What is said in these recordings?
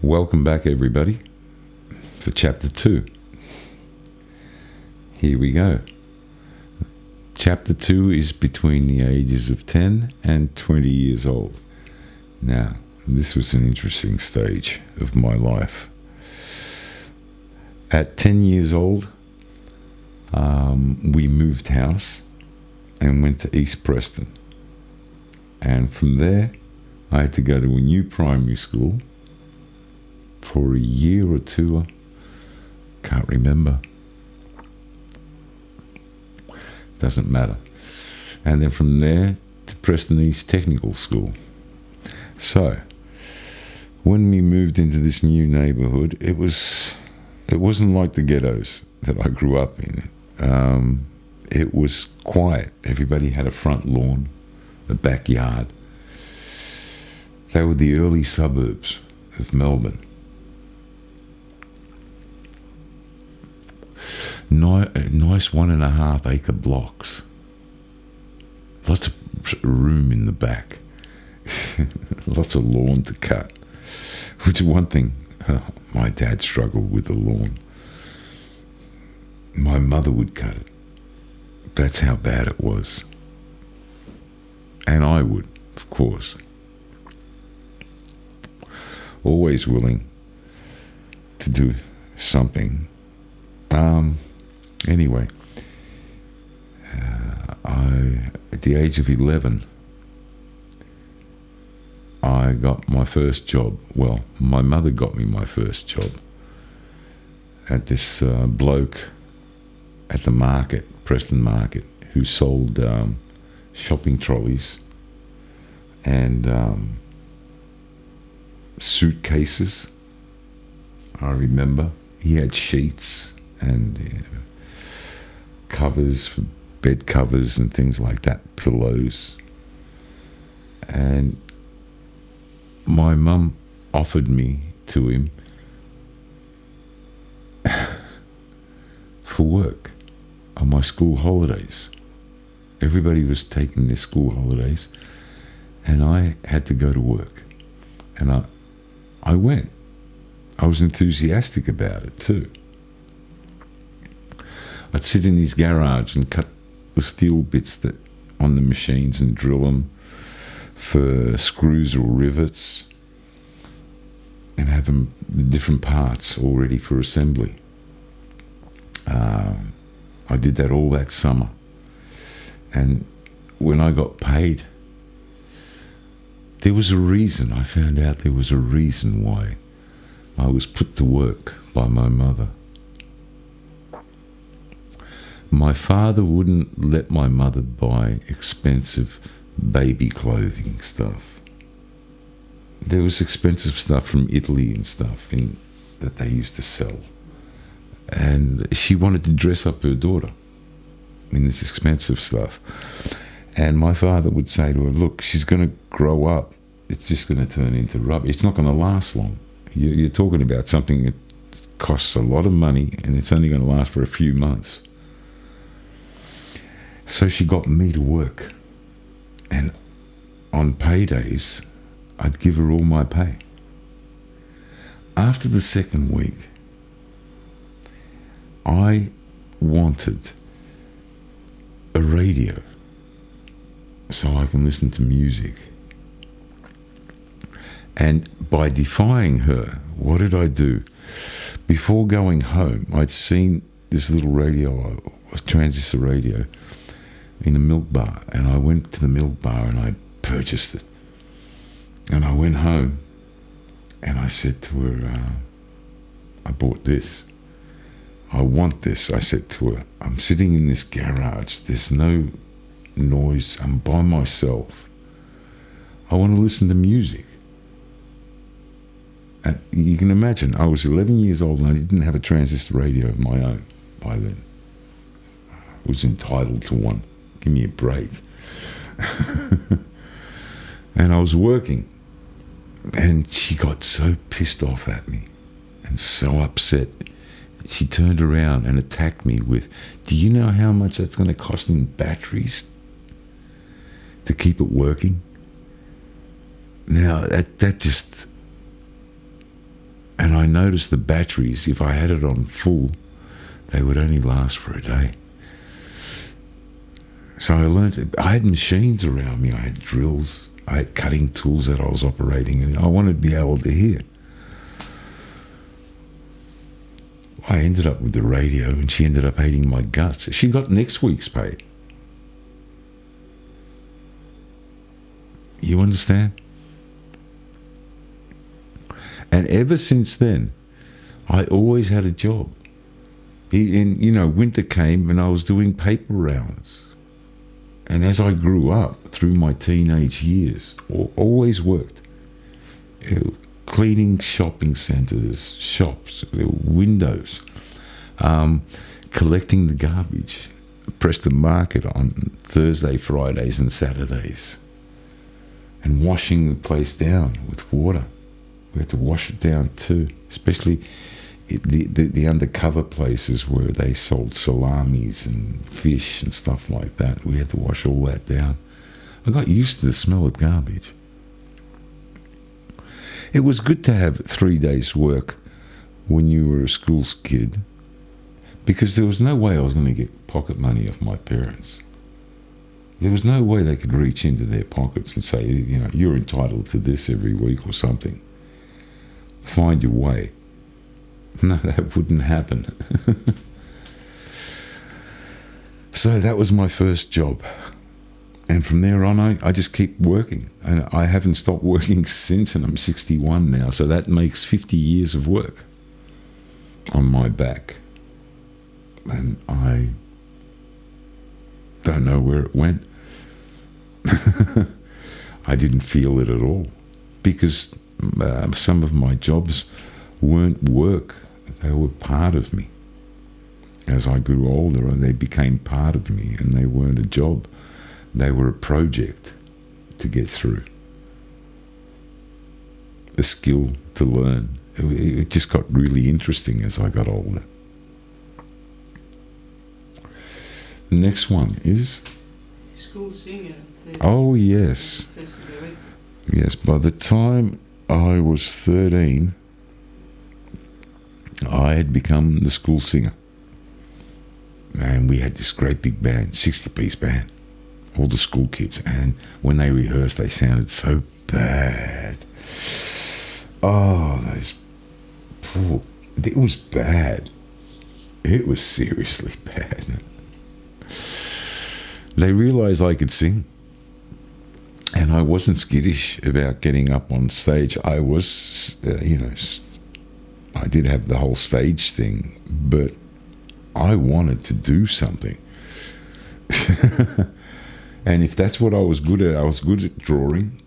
Welcome back, everybody, for Chapter 2. Here we go. Chapter 2 is between the ages of 10 and 20 years old. Now, this was an interesting stage of my life. At 10 years old, we moved house and went to East Preston. And from there, I had to go to a new primary school for a year or two. Can't remember. Doesn't matter. And then from there to Preston East Technical School. So, when we moved into this new neighbourhood, it wasn't like the ghettos that I grew up in. It was quiet. Everybody had a front lawn, a backyard. They were the early suburbs of Melbourne. Nice 1.5 acre blocks. Lots of room in the back. Lots of lawn to cut. Which is one thing, my dad struggled with the lawn. My mother would cut it. That's how bad it was. And I would, of course. Always willing to do something. Anyway, at the age of 11, I got my first job. Well, my mother got me my first job at this bloke at the market, Preston Market, who sold shopping trolleys and suitcases. I remember he had sheets and covers for bed covers and things like that, pillows. And my mum offered me to him for work on my school holidays. Everybody was taking their school holidays and I had to go to work. And I went. I was enthusiastic about it too. I'd sit in his garage and cut the steel bits that on the machines and drill them for screws or rivets and have them, the different parts all ready for assembly. I did that all that summer. And when I got paid, there was a reason. I found out there was a reason why I was put to work by my mother. My father wouldn't let my mother buy expensive baby clothing stuff. There was expensive stuff from Italy and stuff that they used to sell. And she wanted to dress up her daughter in this expensive stuff. And my father would say to her, look, she's going to grow up. It's just going to turn into rubbish. It's not going to last long. You're talking about something that costs a lot of money and it's only going to last for a few months. So she got me to work. And on paydays, I'd give her all my pay. After the second week, I wanted a radio so I can listen to music. And by defying her, what did I do? Before going home, I'd seen this little radio, a transistor radio, in a milk bar. And I went to the milk bar and I purchased it. And I went home and I said to her, I bought this. I want this. I said to her, I'm sitting in this garage. There's no noise. I'm by myself. I want to listen to music. And you can imagine, I was 11 years old and I didn't have a transistor radio of my own by then. I was entitled to one. Give me a break. And I was working. And she got so pissed off at me and so upset. She turned around and attacked me with, do you know how much that's going to cost in batteries to keep it working? Now, that just noticed the batteries, if I had it on full, they would only last for a day. So I learned, I had machines around me, I had drills, I had cutting tools that I was operating, and I wanted to be able to hear. I ended up with the radio, and she ended up hating my guts. She got next week's pay. You understand? And ever since then, I always had a job. And, winter came and I was doing paper rounds. And as I grew up through my teenage years, always worked. Cleaning shopping centres, shops, windows, collecting the garbage, Preston Market on Thursday, Fridays and Saturdays, and washing the place down with water. We had to wash it down too, especially the undercover places where they sold salamis and fish and stuff like that. We had to wash all that down. I got used to the smell of garbage. It was good to have 3 days' work when you were a school kid, because there was no way I was going to get pocket money off my parents. There was no way they could reach into their pockets and say, you're entitled to this every week or something. Find your way. No, that wouldn't happen. So that was my first job. And from there on, I just keep working. And I haven't stopped working since, and I'm 61 now. So that makes 50 years of work on my back. And I don't know where it went. I didn't feel it at all, because some of my jobs weren't work. They were part of me. As I grew older, they became part of me, and they weren't a job. They were a project to get through, a skill to learn. It just got really interesting as I got older. The next one is? School singer. Oh, yes. Yes, by the time I was 13, I had become the school singer. And we had this great big band, 60-piece band, all the school kids. And when they rehearsed, they sounded so bad. Oh, it was bad. It was seriously bad. They realised I could sing. And I wasn't skittish about getting up on stage. I was, I did have the whole stage thing, but I wanted to do something. And if that's what I was good at, I was good at drawing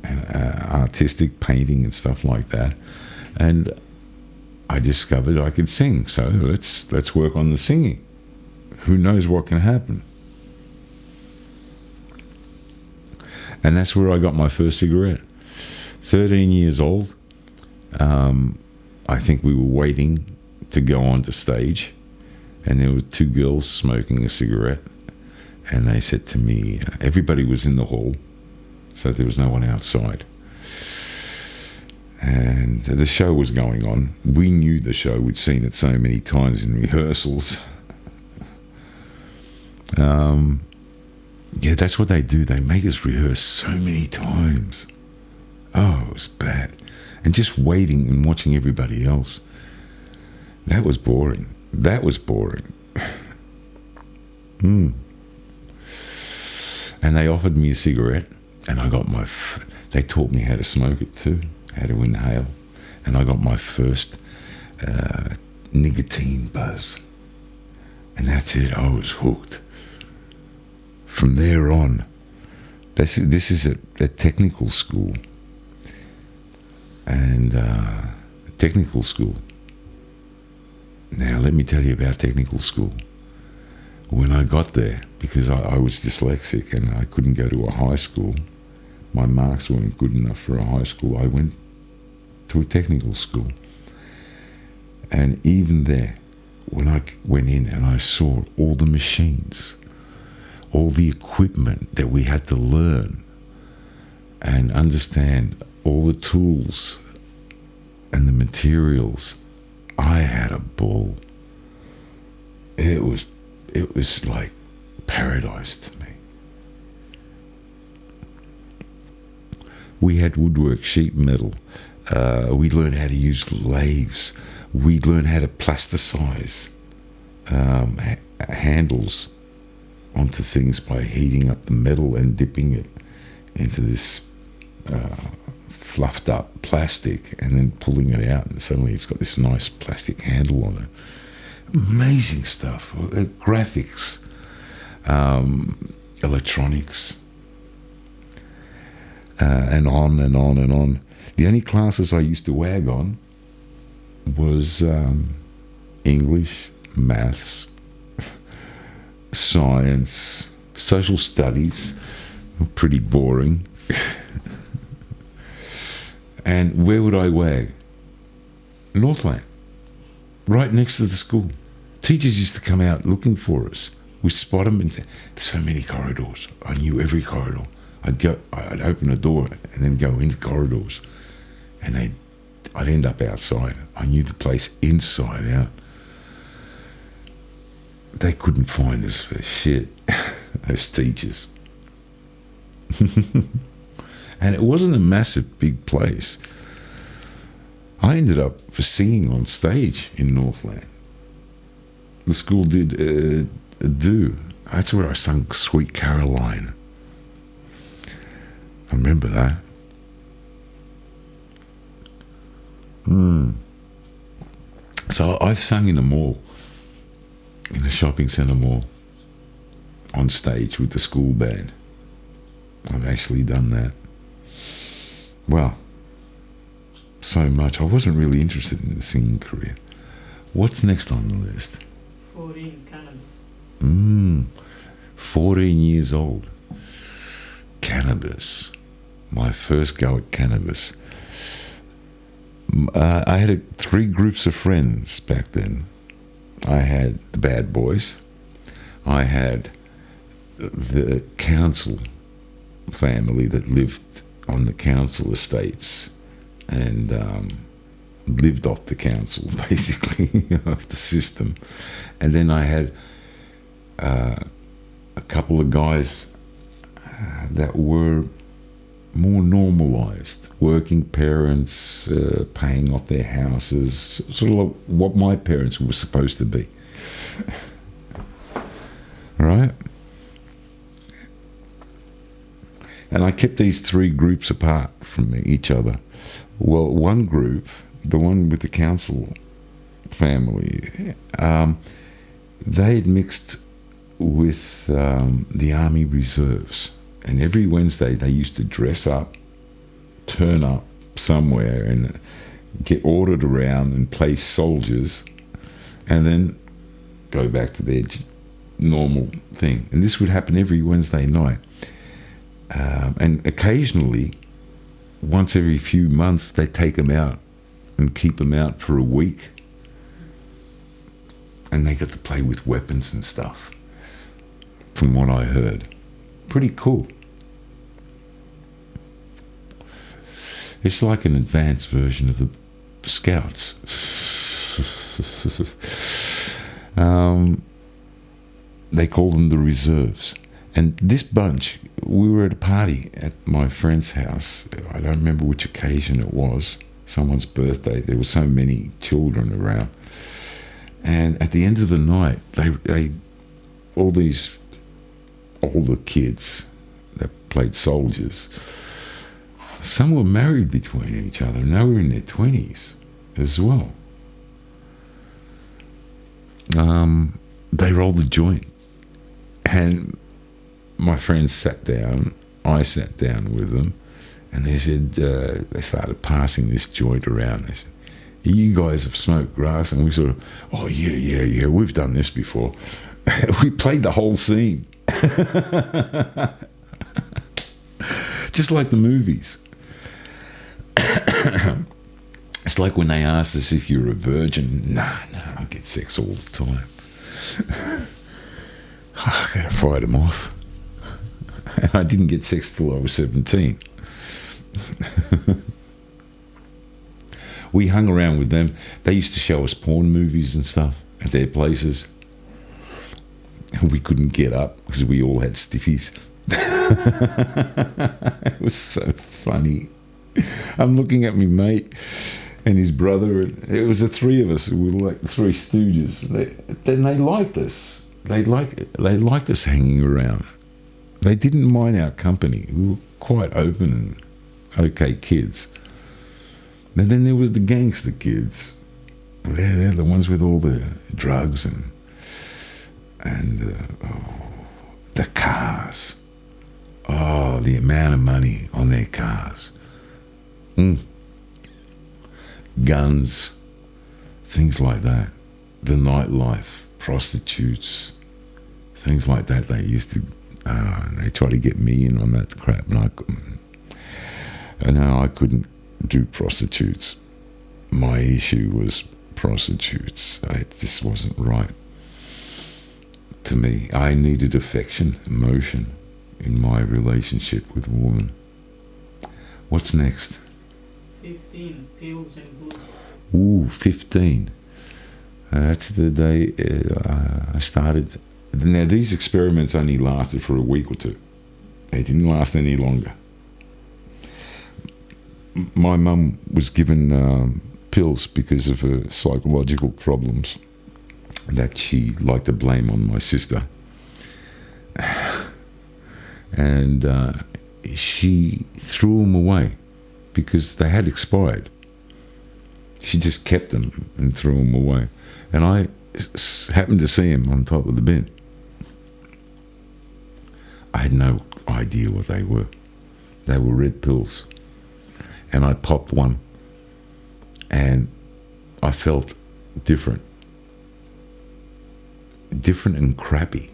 and artistic painting and stuff like that. And I discovered I could sing. So let's work on the singing. Who knows what can happen? And that's where I got my first cigarette. 13 years old. I think we were waiting to go onto stage, and there were two girls smoking a cigarette. And they said to me, everybody was in the hall, so there was no one outside. And the show was going on. We knew the show. We'd seen it so many times in rehearsals. Yeah, that's what they do. They make us rehearse so many times. Oh, it was bad. And just waiting and watching everybody else. That was boring. That was boring. And they offered me a cigarette, and I got they taught me how to smoke it too, how to inhale. And I got my first nicotine buzz. And that's it. I was hooked. From there on, this is a technical school. And technical school. Now, let me tell you about technical school. When I got there, because I was dyslexic and I couldn't go to a high school, my marks weren't good enough for a high school, I went to a technical school. And even there, when I went in and I saw all the machines, all the equipment that we had to learn and understand, all the tools, and the materials. I had a ball. It was like paradise to me. We had woodwork, sheet metal. We learned how to use lathes. We learned how to plasticize handles onto things by heating up the metal and dipping it into this fluffed up plastic and then pulling it out, and suddenly it's got this nice plastic handle on it. Amazing stuff. Graphics, electronics, and on and on and on. The only classes I used to wag on was English, maths, science, social studies, pretty boring. And where would I wag? Northland, right next to the school. Teachers used to come out looking for us. We'd spot them and say, there's so many corridors. I knew every corridor. I'd open a door and then go into corridors, and I'd end up outside. I knew the place inside out. They couldn't find us for shit, those teachers. And it wasn't a massive big place. I ended up for singing on stage in Northland. The school did a do. That's where I sung Sweet Caroline. I remember that. So I've sung in a mall, in a shopping centre mall, on stage with the school band. I've actually done that. Well, so much. I wasn't really interested in the singing career. What's next on the list? 14, cannabis. 14 years old. Cannabis. My first go at cannabis. I had 3 groups of friends back then. I had the bad boys. I had the council family that lived on the council estates and lived off the council, basically, of the system. And then I had a couple of guys that were more normalised, working parents, paying off their houses, sort of like what my parents were supposed to be. Right? And I kept these 3 groups apart from each other. Well, one group, the one with the council family, they had mixed with the Army Reserves. And every Wednesday they used to dress up, turn up somewhere and get ordered around and play soldiers, and then go back to their normal thing. And this would happen every Wednesday night. And occasionally, once every few months, they take them out and keep them out for a week. And they got to play with weapons and stuff, from what I heard. Pretty cool. It's like an advanced version of the Scouts. They call them the Reserves. And this bunch, we were at a party at my friend's house. I don't remember which occasion it was. Someone's birthday. There were so many children around. And at the end of the night, they all these older kids that played soldiers, some were married between each other, and they were in their 20s as well. They rolled the joint. And my friends sat down, I sat down with them, and they said, they started passing this joint around. They said, you guys have smoked grass? And we sort of, oh, yeah, we've done this before. We played the whole scene. Just like the movies. It's like when they asked us if you're a virgin. Nah, I get sex all the time. I gotta fight them off. And I didn't get sex till I was 17. We hung around with them. They used to show us porn movies and stuff at their places. And we couldn't get up because we all had stiffies. It was so funny. I'm looking at my mate and his brother. It was the three of us. We were like the Three Stooges. Then they liked us. They liked us hanging around. They didn't mind our company. We were quite open and okay kids. And then there was the gangster kids. They're the ones with all the drugs and the cars. Oh, the amount of money on their cars. Guns, things like that. The nightlife, prostitutes, things like that. They used to, they tried to get me in on that crap, and I couldn't do prostitutes. My issue was prostitutes. It just wasn't right to me. I needed affection, emotion in my relationship with a woman. What's next? 15 pills and glue. Ooh, 15. That's the day I started. Now, these experiments only lasted for a week or two. They didn't last any longer. My mum was given pills because of her psychological problems that she liked to blame on my sister. And she threw them away because they had expired. She just kept them and threw them away. And I happened to see them on top of the bin. I had no idea what they were. They were red pills. And I popped one. And I felt different. Different and crappy.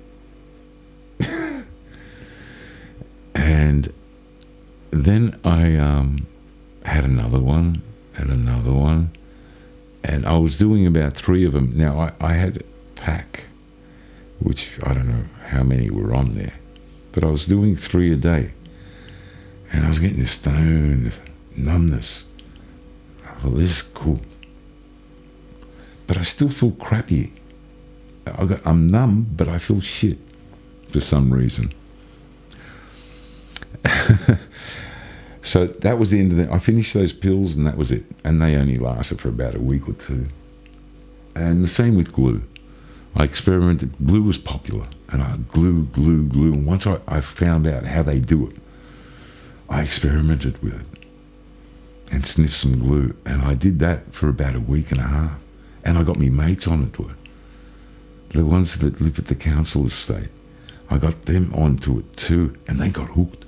And then I had another one, and I was doing about 3 of them. Now, I had a pack, which I don't know how many were on there, but I was doing 3 a day, and I was getting this stone numbness. I thought, this is cool. But I still feel crappy. I'm numb, but I feel shit for some reason. So that was the end of it. I finished those pills and that was it. And they only lasted for about a week or 2. And the same with glue. I experimented. Glue was popular. And I glue. And once I found out how they do it, I experimented with it. And sniffed some glue. And I did that for about a week and a half. And I got me mates onto it. The ones that live at the council estate. I got them onto it too. And they got hooked.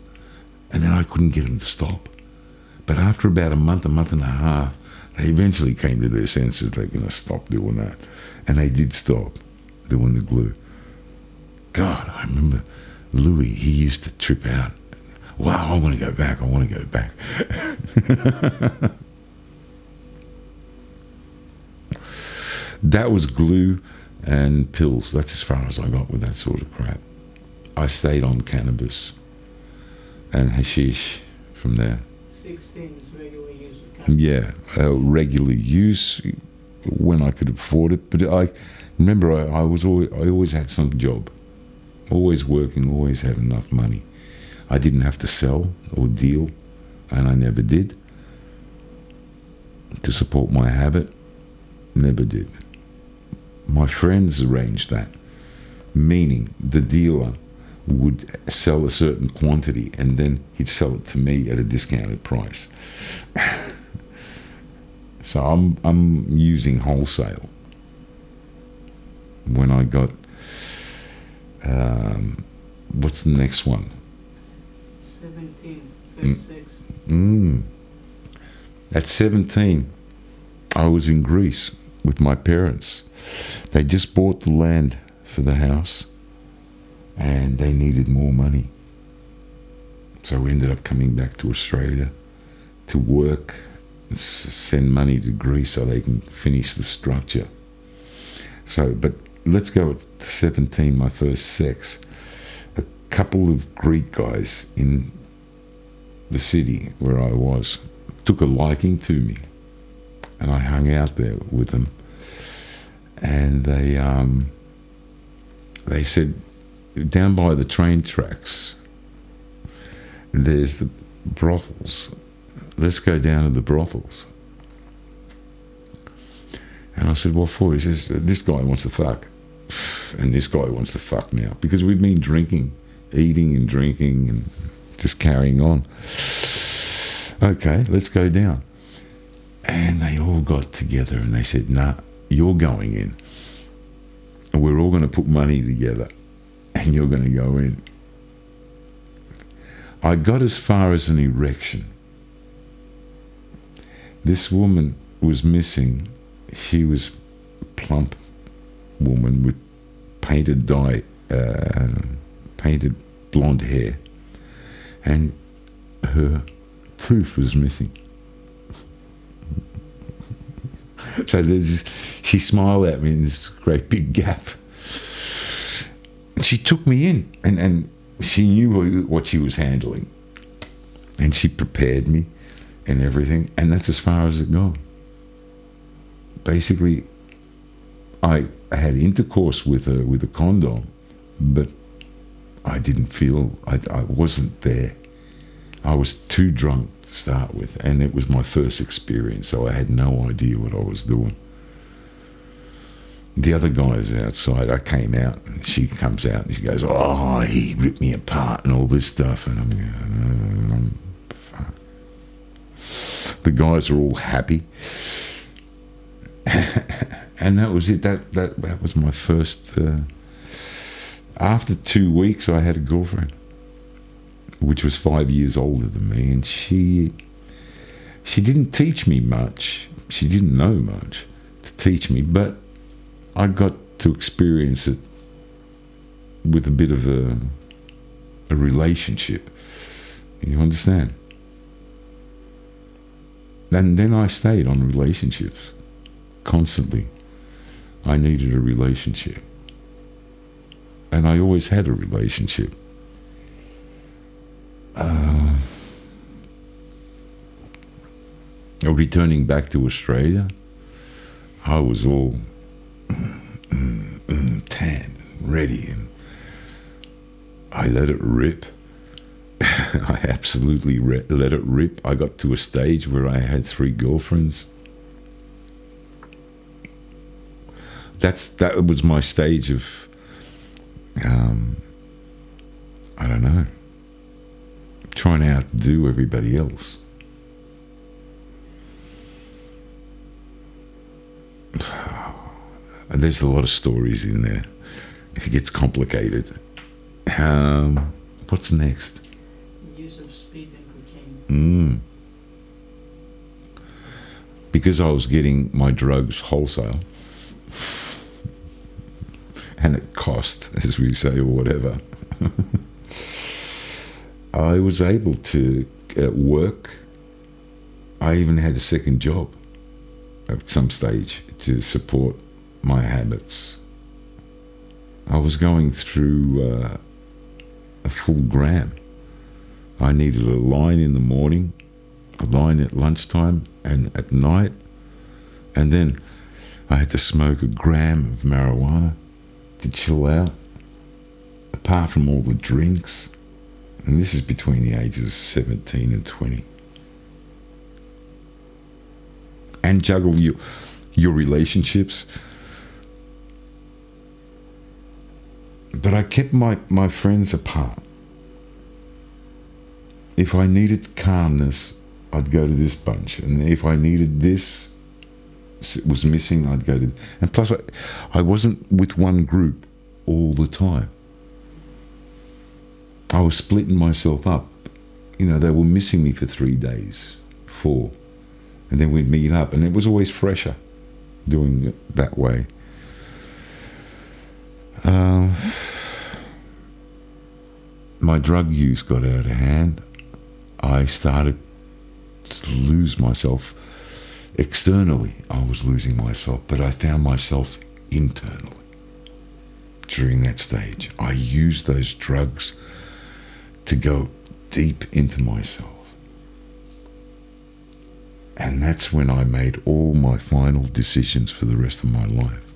And then I couldn't get them to stop. But after about a month and a half, they eventually came to their senses. They're going to stop doing that. And they did stop doing the glue. God, I remember Louis, he used to trip out. Wow, I want to go back. That was glue and pills. That's as far as I got with that sort of crap. I stayed on cannabis and hashish from there. 16 is regular use of cannabis. Yeah, regular use when I could afford it. But I remember I always had some job, always working, always had enough money. I didn't have to sell or deal, and I never did. To support my habit, never did. My friends arranged that, meaning the dealer would sell a certain quantity and then he'd sell it to me at a discounted price. So I'm using wholesale. When I got what's the next one? 17, first 6. At 17, I was in Greece with my parents. They just bought the land for the house and they needed more money. So we ended up coming back to Australia to work, send money to Greece so they can finish the structure. So, but let's go to 17, my first sex. A couple of Greek guys in the city where I was took a liking to me. and I hung out there with them. And they said, down by the train tracks, there's the brothels. Let's go down to the brothels. And I said, what for? He says, this guy wants to fuck. And this guy wants to fuck now. Because we've been drinking, eating and drinking and just carrying on. Okay, let's go down. And they all got together and they said, nah, you're going in. And we're all going to put money together. And you're going to go in. I got as far as an erection. This woman was missing. She was a plump woman with painted blonde hair. And her tooth was missing. So there's this, she smiled at me in this great big gap. She took me in, and she knew what she was handling. And she prepared me and everything, and that's as far as it got. Basically, I had intercourse with her with a condom, but I didn't feel, I wasn't there. I was too drunk to start with, and it was my first experience, so I had no idea what I was doing. The other guys outside, I came out, and she comes out, and she goes, oh, he ripped me apart and all this stuff, and I'm going, fuck. The guys are all happy. And that was it. That was my first... after 2 weeks, I had a girlfriend, which was 5 years older than me, and she didn't teach me much. She didn't know much to teach me, but I got to experience it with a bit of a relationship. You understand? And then I stayed on relationships constantly. I needed a relationship. And I always had a relationship. Returning back to Australia, I was all tan, ready, and I let it rip. I absolutely let it rip. I got to a stage where I had 3 girlfriends. That was my stage of, I don't know, trying to outdo everybody else. There's a lot of stories in there. It gets complicated. What's next? Use of speed and cocaine. Because I was getting my drugs wholesale, and it cost, as we say, or whatever, I was able to work. I even had a second job at some stage to support my habits. I was going through a full gram. I needed a line in the morning, a line at lunchtime and at night, and then I had to smoke a gram of marijuana to chill out, apart from all the drinks. And this is between the ages of 17 and 20. And juggle your relationships. But I kept my friends apart. If I needed calmness, I'd go to this bunch. And if I needed this, was missing, I'd go to... And plus, I wasn't with one group all the time. I was splitting myself up. You know, they were missing me for 3 days, 4. And then we'd meet up. And it was always fresher doing it that way. My drug use got out of hand. I started to lose myself externally. I was losing myself, but I found myself internally during that stage. I used those drugs to go deep into myself. And that's when I made all my final decisions for the rest of my life.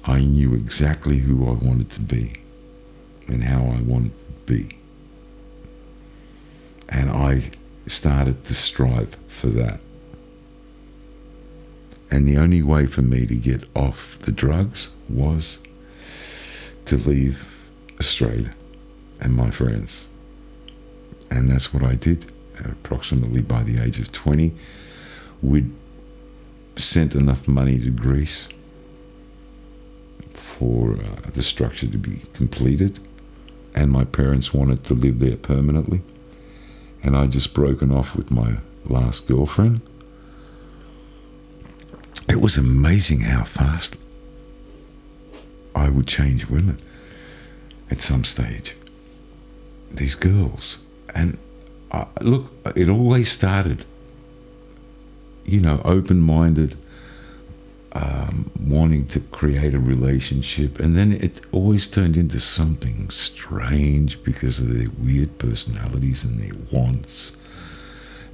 I knew exactly who I wanted to be and how I wanted to be. And I started to strive for that. And the only way for me to get off the drugs was to leave Australia and my friends. And that's what I did. Approximately by the age of 20, we'd sent enough money to Greece for the structure to be completed. And my parents wanted to live there permanently. And I'd just broken off with my last girlfriend. It was amazing how fast I would change women at some stage. These girls. And look, it always started, open-minded, wanting to create a relationship. And then it always turned into something strange because of their weird personalities and their wants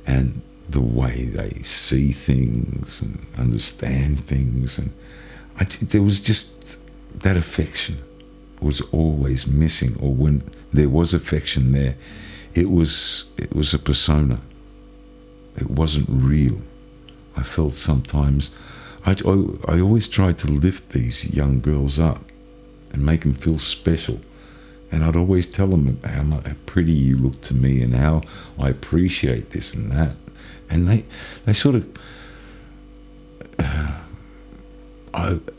and the way they see things and understand things. And there was just that affection was always missing, or when there was affection there, it was a persona. It wasn't real. I felt sometimes I always tried to lift these young girls up and make them feel special. And I'd always tell them how pretty you look to me and how I appreciate this and that. And they sort of,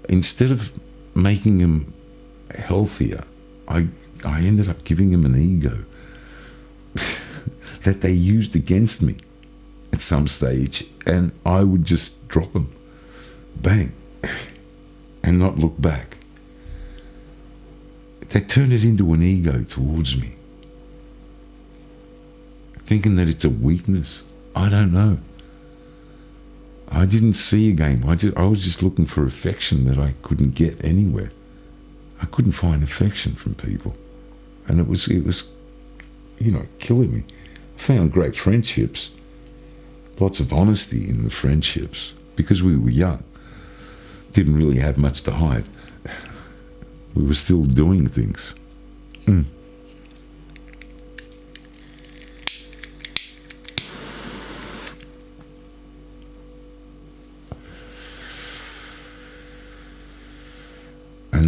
instead of making them healthier, I ended up giving them an ego that they used against me at some stage, and I would just drop them, bang, and not look back. They turned it into an ego towards me, thinking that it's a weakness. I don't know. I didn't see a game. I was just looking for affection that I couldn't get anywhere. I couldn't find affection from people, and it was killing me. I found great friendships, lots of honesty in the friendships, because we were young. Didn't really have much to hide. We were still doing things. And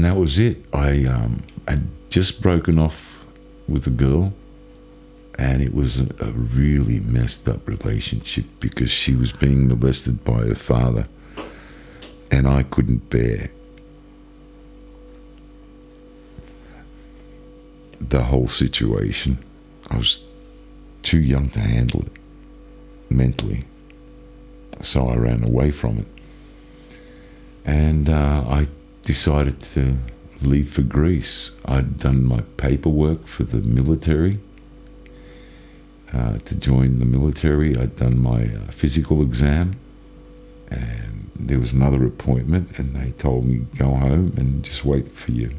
that was it. I'd just broken off with a girl, and it was a really messed up relationship because she was being molested by her father, and I couldn't bear the whole situation. I was too young to handle it mentally, so I ran away from it. And I decided to leave for Greece. I'd done my paperwork for the military, to join the military. I'd done my physical exam, and there was another appointment, and they told me go home and just wait for your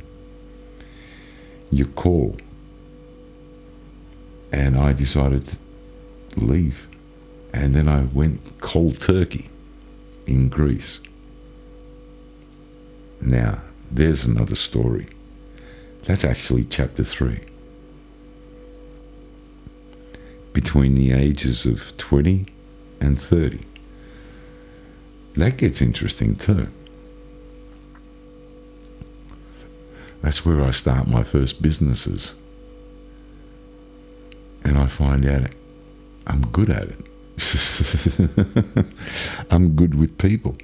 call. And I decided to leave, and then I went cold turkey in Greece. Now, there's another story. That's actually chapter 3. Between the ages of 20 and 30. That gets interesting too. That's where I start my first businesses. And I find out I'm good at it. I'm good with people.